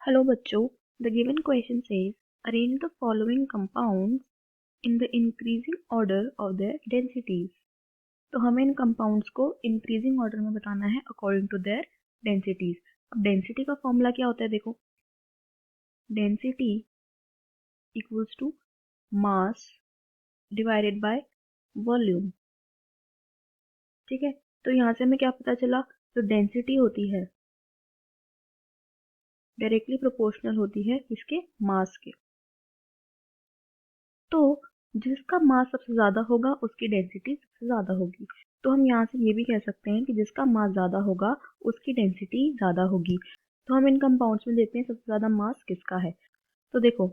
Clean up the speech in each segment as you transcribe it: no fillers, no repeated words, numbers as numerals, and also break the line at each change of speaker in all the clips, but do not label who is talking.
Hello बच्चों, the given question says arrange the following compounds in the increasing order of their densities. तो हमें इन compounds को increasing order में बताना है according to their densities. अब density का फॉर्मूला क्या होता है देखो, density equals to mass divided by volume. ठीक है, तो यहाँ से हमें क्या पता चला, जो डेंसिटी होती है डायरेक्टली प्रोपोर्शनल होती है इसके मास के। तो जिसका मास सबसे ज़्यादा होगा उसकी डेंसिटी सबसे ज़्यादा होगी। तो हम यहाँ से ये भी कह सकते हैं कि जिसका मास ज़्यादा होगा उसकी डेंसिटी ज़्यादा होगी। तो हम इन कंपाउंड्स में देखते हैं सबसे ज़्यादा मास किसका है। तो देखो,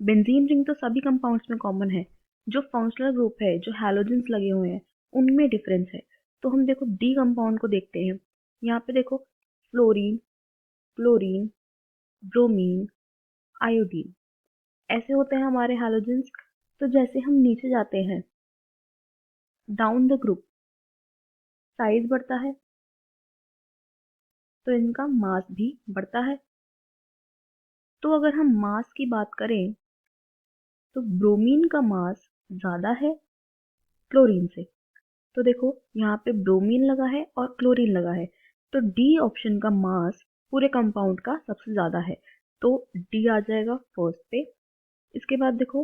बेंजीन रिंग तो सभी कंपाउंड्स में कॉमन है, जो फंक्शनल ग्रुप है, जो हैलोजेंस लगे हुए हैं, उनमें डिफरेंस है। तो हम देखो डी कंपाउंड को देखते हैं। यहाँ पे देखो फ्लोरीन, क्लोरीन, ब्रोमीन, आयोडीन, ऐसे होते हैं हमारे हैलोजेंस। तो जैसे हम नीचे जाते हैं डाउन द ग्रुप, साइज बढ़ता है तो इनका मास भी बढ़ता है। तो अगर हम मास की बात करें तो ब्रोमीन का मास ज़्यादा है क्लोरीन से। तो देखो यहाँ पे ब्रोमीन लगा है और क्लोरीन लगा है, तो डी ऑप्शन का मास पूरे कंपाउंड का सबसे ज़्यादा है, तो डी आ जाएगा फर्स्ट पे। इसके बाद देखो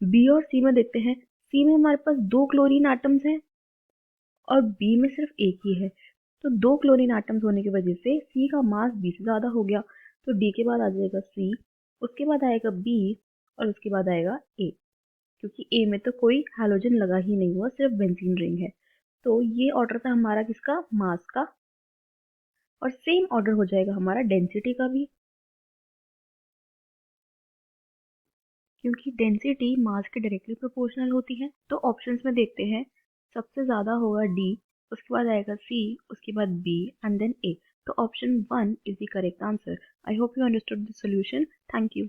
बी और सी में देखते हैं। सी में हमारे पास 2 क्लोरीन एटम्स हैं और बी में सिर्फ एक ही है, तो 2 क्लोरीन एटम्स होने की वजह से सी का मास बी से ज़्यादा हो गया। तो डी के बाद आ जाएगा सी, उसके बाद आएगा बी और उसके बाद आएगा ए, क्योंकि ए में तो कोई हैलोजन लगा ही नहीं हुआ, सिर्फ बेंजीन रिंग है। तो ये ऑर्डर था हमारा किसका, मास का। और सेम ऑर्डर हो जाएगा हमारा डेंसिटी का भी, क्योंकि डेंसिटी मास के डायरेक्टली प्रोपोर्शनल होती है। तो ऑप्शंस में देखते हैं, सबसे ज़्यादा होगा डी, उसके बाद आएगा सी, उसके बाद बी एंड देन ए। तो option 1 is the correct answer. I hope you understood the solution. Thank you.